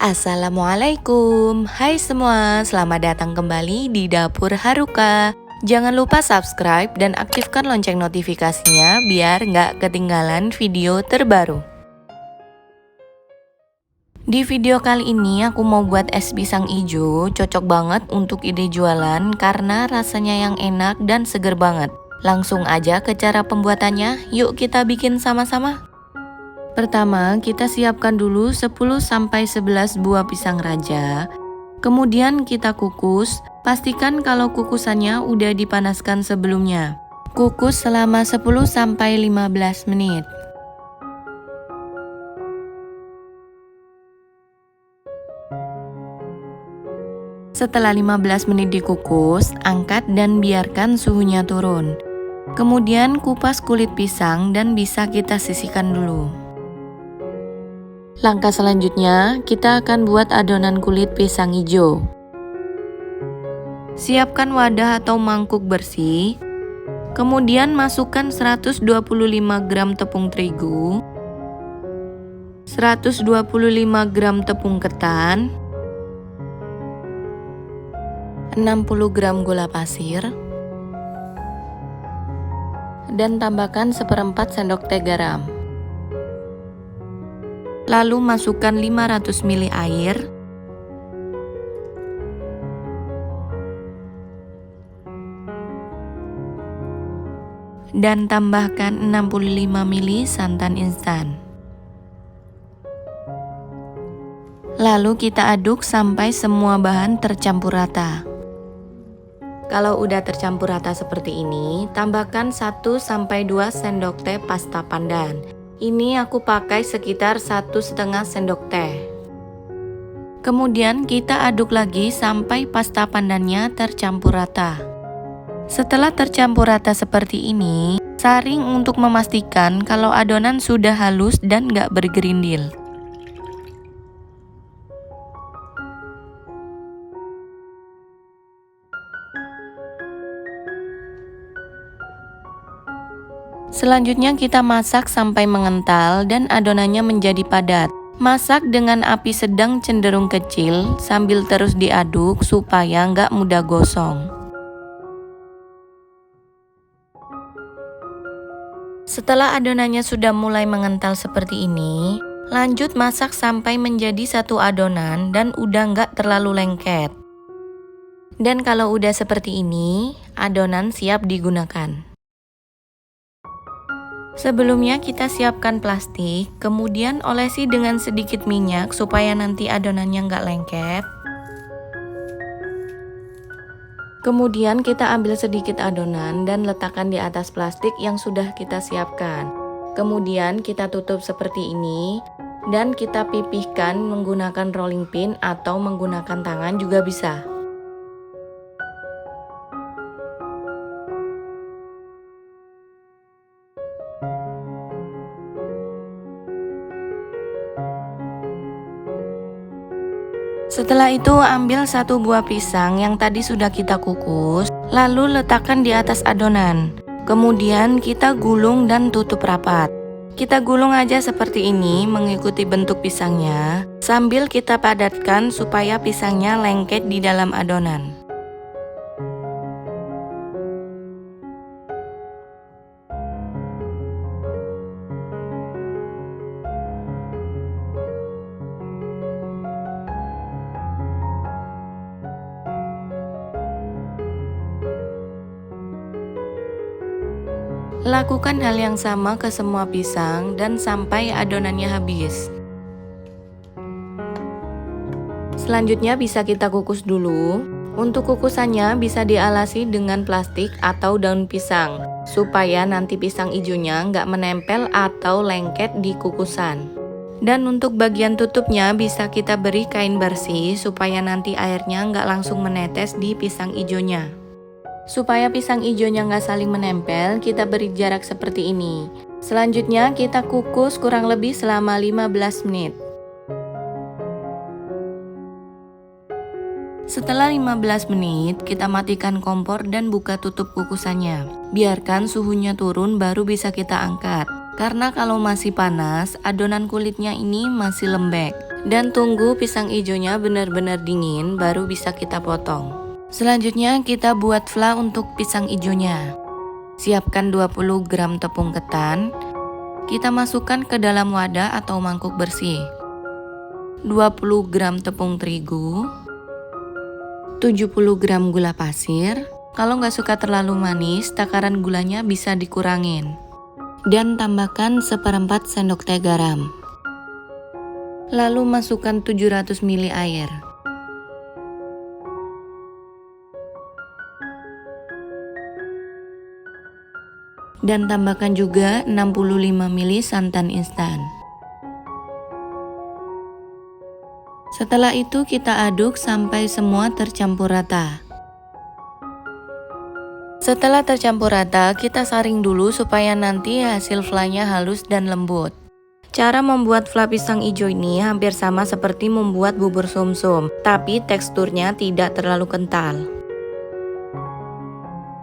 Assalamualaikum, hai semua, selamat datang kembali di Dapur Haruka. Jangan lupa subscribe dan aktifkan lonceng notifikasinya biar nggak ketinggalan video terbaru. Di video kali ini aku mau buat es pisang hijau, cocok banget untuk ide jualan karena rasanya yang enak dan seger banget. Langsung aja ke cara pembuatannya, yuk kita bikin sama-sama. Pertama, kita siapkan dulu 10-11 buah pisang raja. Kemudian kita kukus, pastikan kalau kukusannya udah dipanaskan sebelumnya. Kukus selama 10-15 menit. Setelah 15 menit dikukus, angkat dan biarkan suhunya turun. Kemudian kupas kulit pisang dan bisa kita sisihkan dulu. Langkah selanjutnya, kita akan buat adonan kulit pisang hijau. Siapkan wadah atau mangkuk bersih. Kemudian masukkan 125 gram tepung terigu, 125 gram tepung ketan, 60 gram gula pasir, dan tambahkan seperempat sendok teh garam. Lalu masukkan 500 ml air, dan tambahkan 65 ml santan instan. Lalu kita aduk sampai semua bahan tercampur rata. Kalau udah tercampur rata seperti ini, tambahkan 1-2 sendok teh pasta pandan. Ini aku pakai sekitar 1,5 sendok teh. Kemudian kita aduk lagi sampai pasta pandannya tercampur rata. Setelah tercampur rata seperti ini, saring untuk memastikan kalau adonan sudah halus dan gak bergerindil. Selanjutnya kita masak sampai mengental dan adonannya menjadi padat. Masak dengan api sedang cenderung kecil sambil terus diaduk supaya nggak mudah gosong. Setelah adonannya sudah mulai mengental seperti ini, lanjut masak sampai menjadi satu adonan dan udah nggak terlalu lengket. Dan kalau udah seperti ini, adonan siap digunakan. Sebelumnya kita siapkan plastik, kemudian olesi dengan sedikit minyak supaya nanti adonannya nggak lengket. Kemudian kita ambil sedikit adonan dan letakkan di atas plastik yang sudah kita siapkan. Kemudian kita tutup seperti ini dan kita pipihkan menggunakan rolling pin atau menggunakan tangan juga bisa. Setelah itu ambil satu buah pisang yang tadi sudah kita kukus, lalu letakkan di atas adonan. Kemudian kita gulung dan tutup rapat. Kita gulung aja seperti ini mengikuti bentuk pisangnya, sambil kita padatkan supaya pisangnya lengket di dalam adonan. Lakukan hal yang sama ke semua pisang dan sampai adonannya habis. Selanjutnya bisa kita kukus dulu. Untuk kukusannya bisa dialasi dengan plastik atau daun pisang, supaya nanti pisang hijaunya nggak menempel atau lengket di kukusan. Dan untuk bagian tutupnya bisa kita beri kain bersih supaya nanti airnya nggak langsung menetes di pisang hijaunya. Supaya pisang hijaunya nggak saling menempel, kita beri jarak seperti ini. Selanjutnya kita kukus kurang lebih selama 15 menit. Setelah 15 menit, kita matikan kompor dan buka tutup kukusannya. Biarkan suhunya turun baru bisa kita angkat. Karena kalau masih panas, adonan kulitnya ini masih lembek. Dan tunggu pisang hijaunya benar-benar dingin baru bisa kita potong. Selanjutnya kita buat fla untuk pisang hijaunya. Siapkan 20 gram tepung ketan. Kita masukkan ke dalam wadah atau mangkuk bersih. 20 gram tepung terigu. 70 gram gula pasir. Kalau nggak suka terlalu manis, takaran gulanya bisa dikurangin. Dan tambahkan 1/4 sendok teh garam. Lalu masukkan 700 ml air. Dan tambahkan juga 65 ml santan instan. Setelah itu kita aduk sampai semua tercampur rata. Setelah tercampur rata, kita saring dulu supaya nanti hasil flanya halus dan lembut. Cara membuat fla pisang hijau ini hampir sama seperti membuat bubur sumsum, tapi teksturnya tidak terlalu kental.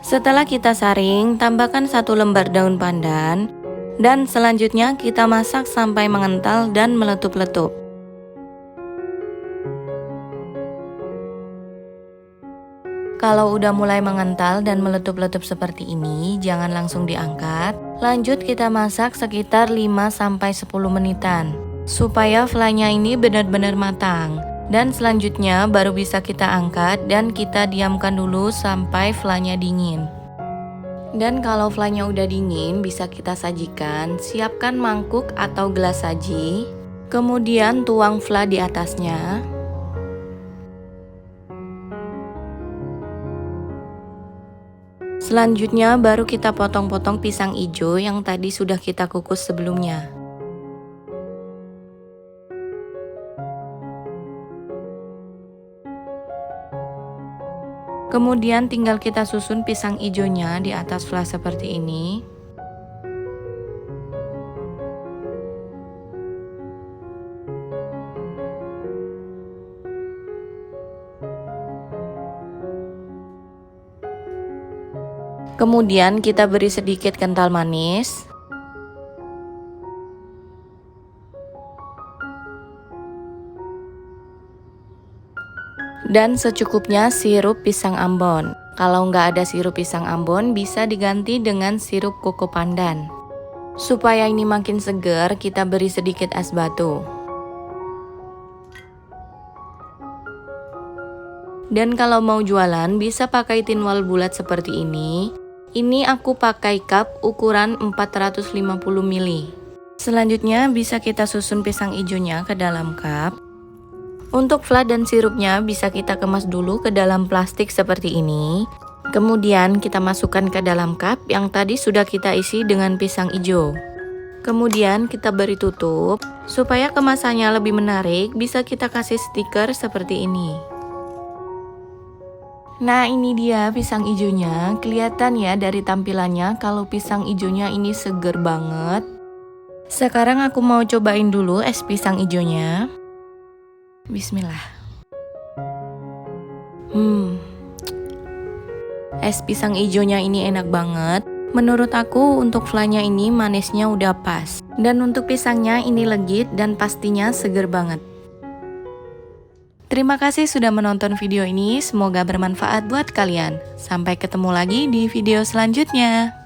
Setelah kita saring, tambahkan 1 lembar daun pandan, dan selanjutnya kita masak sampai mengental dan meletup-letup. Kalau udah mulai mengental dan meletup-letup seperti ini, jangan langsung diangkat. Lanjut kita masak sekitar 5-10 menitan, supaya flanya ini benar-benar matang. Dan selanjutnya baru bisa kita angkat dan kita diamkan dulu sampai flanya dingin. Dan kalau flanya udah dingin, bisa kita sajikan. Siapkan mangkuk atau gelas saji, kemudian tuang fla di atasnya. Selanjutnya baru kita potong-potong pisang hijau yang tadi sudah kita kukus sebelumnya. Kemudian tinggal kita susun pisang hijaunya di atas fla seperti ini. Kemudian kita beri sedikit kental manis. Dan secukupnya sirup pisang ambon. Kalau nggak ada sirup pisang ambon, bisa diganti dengan sirup koko pandan. Supaya ini makin segar, kita beri sedikit es batu. Dan kalau mau jualan, bisa pakai tin wall bulat seperti ini. Ini aku pakai cup ukuran 450 ml. Selanjutnya bisa kita susun pisang hijaunya ke dalam cup. Untuk fla dan sirupnya bisa kita kemas dulu ke dalam plastik seperti ini. Kemudian kita masukkan ke dalam cup yang tadi sudah kita isi dengan pisang hijau. Kemudian kita beri tutup. Supaya kemasannya lebih menarik, bisa kita kasih stiker seperti ini. Nah, ini dia pisang hijaunya. Kelihatan ya dari tampilannya kalau pisang hijaunya ini seger banget. Sekarang aku mau cobain dulu es pisang hijaunya. Bismillah. Es pisang hijaunya ini enak banget. Menurut aku untuk flanya ini manisnya udah pas. Dan untuk pisangnya ini legit dan pastinya seger banget. Terima kasih sudah menonton video ini, semoga bermanfaat buat kalian. Sampai ketemu lagi di video selanjutnya.